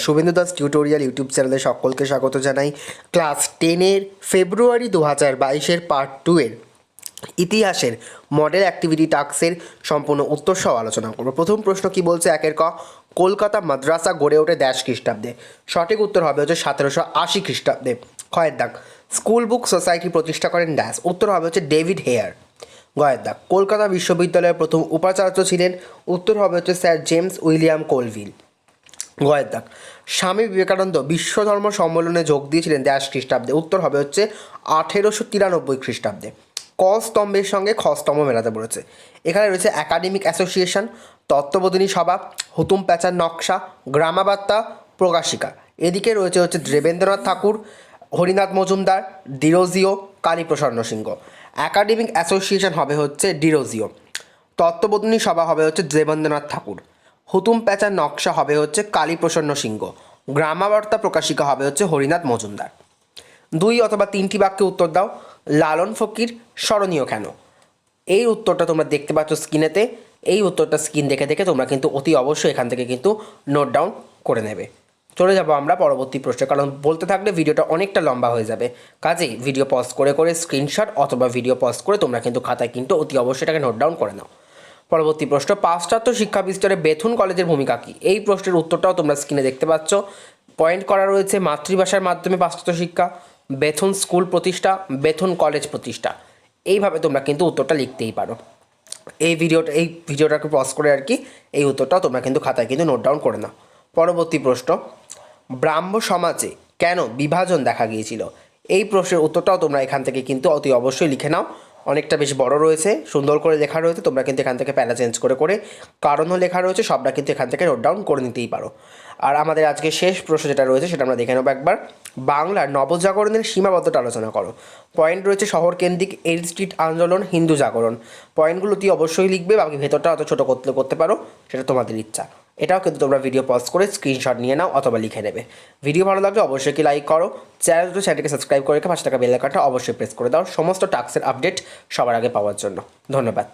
Suvendu Das tutorial YouTube চ্যানেলে সকলকে স্বাগত জানাই। ক্লাস 10-এর ফেব্রুয়ারি 2022-এর পার্ট 2 এর ইতিহাসের মডেল অ্যাক্টিভিটি টাস্কের সম্পূর্ণ উত্তর সহ আলোচনা করব। প্রথম প্রশ্ন কি বলছে, একের ক, কলকাতা মাদ্রাসা গড়ে ওঠে ড্যাশ খ্রিস্টাব্দে। সঠিক উত্তর হবে হচ্ছে 1780 খ্রিস্টাব্দে। খয়ের দাগ, স্কুল বুক সোসাইটি প্রতিষ্ঠা করেন ড্যাশ। উত্তর হবে হচ্ছে ডেভিড হেয়ার। গয়ের দাগ, কলকাতা বিশ্ববিদ্যালয়ের প্রথম উপাচার্য ছিলেন। উত্তর হবে হচ্ছে স্যার জেমস উইলিয়াম কোলভিল। গয়ের দাগ, স্বামী বিবেকানন্দ বিশ্বধর্ম সম্মেলনে যোগ দিয়েছিলেন ড্যাশ খ্রিস্টাব্দে। উত্তর হবে হচ্ছে 1893 খ্রিস্টাব্দে। ক স্তম্ভের সঙ্গে খ স্তম্ভ মেলাতে বলেছে। এখানে রয়েছে একাডেমিক অ্যাসোসিয়েশন, তত্ত্ববোধিনী সভা, হুতুম প্যাঁচার নকশা, গ্রামাবার্তা, প্রকাশিকা। এদিকে রয়েছে হচ্ছে দেবেন্দ্রনাথ ঠাকুর, হরিনাথ মজুমদার, ডিরোজিও, কালীপ্রসন্ন সিংহ। একাডেমিক অ্যাসোসিয়েশন হবে হচ্ছে ডিরোজিও, তত্ত্ববোধিনী সভা হবে হচ্ছে দেবেন্দ্রনাথ ঠাকুর, হুতুম প্যাঁচার নকশা হবে হচ্ছে কালীপ্রসন্ন সিংহ, গ্রামাবার্তা প্রকাশিকা হবে হচ্ছে হরিনাথ মজুমদার। 2 অথবা 3টি বাক্যে উত্তর দাও। লালন ফকির স্মরণীয় কেন? এই উত্তরটা তোমরা দেখতে পাচ্ছ স্ক্রিনেতে। এই উত্তরটা স্ক্রিন দেখে দেখে তোমরা কিন্তু অতি অবশ্যই এখান থেকে কিন্তু নোট ডাউন করে নেবে। চলে যাবো আমরা পরবর্তী প্রশ্নে, কারণ বলতে থাকলে ভিডিওটা অনেকটা লম্বা হয়ে যাবে। কাজেই ভিডিও পজ করে করে স্ক্রিনশট অথবা ভিডিও পজ করে তোমরা কিন্তু খাতায় কিন্তু অতি অবশ্যই এটাকে নোট ডাউন করে নাও। পরবর্তী প্রশ্ন, পাশ্চাত্য শিক্ষা বিস্তারে বেথুন কলেজের ভূমিকা কী? এই প্রশ্নের উত্তরটাও তোমরা স্ক্রিনে দেখতে পাচ্ছ। পয়েন্ট করা রয়েছে মাতৃভাষার মাধ্যমে পাশ্চাত্য শিক্ষা, বেথুন স্কুল প্রতিষ্ঠা, বেথুন কলেজ প্রতিষ্ঠা। এইভাবে তোমরা কিন্তু উত্তরটা লিখতেই পারো। এই ভিডিওটাকে পজ করে আর কি এই উত্তরটাও তোমরা কিন্তু খাতায় কিন্তু নোট ডাউন করে নাও। পরবর্তী প্রশ্ন, ব্রাহ্ম সমাজে কেন বিভাজন দেখা গিয়েছিল? এই প্রশ্নের উত্তরটাও তোমরা এখান থেকে কিন্তু অতি অবশ্যই লিখে নাও। অনেকটা বেশ বড় রয়েছে, সুন্দর করে লেখা রয়েছে, তোমরা কিন্তু এখান থেকে প্যারা চেঞ্জ করে করে কারণও লেখা রয়েছে, সবটা কিন্তু এখান থেকে নোট ডাউন করে নিতেই পারো। আর আমাদের আজকে শেষ প্রশ্ন যেটা রয়েছে সেটা আমরা দেখে নেবো একবার। বাংলার নবজাগরণের সীমাবদ্ধতা আলোচনা করো। পয়েন্ট রয়েছে শহর কেন্দ্রিক, এল স্ট্রিট আন্দোলন, হিন্দু জাগরণ। পয়েন্টগুলো তুই অবশ্যই লিখবে, বাকি ভেতরটা অত ছোটো করতে পারো, সেটা তোমাদের ইচ্ছা। এটাও কিন্তু তোমরা ভিডিও পজ করে স্ক্রিনশট নিয়ে নাও অথবা লিখে নেবে। ভিডিও ভালো লাগলে অবশ্যই কি লাইক করো, চ্যানেলটিকে সাবস্ক্রাইব করে রেখে পাশে থাকা বেল আইকনটা অবশ্যই প্রেস করে দাও সমস্ত টাস্কের আপডেট সবার আগে পাওয়ার জন্য। ধন্যবাদ।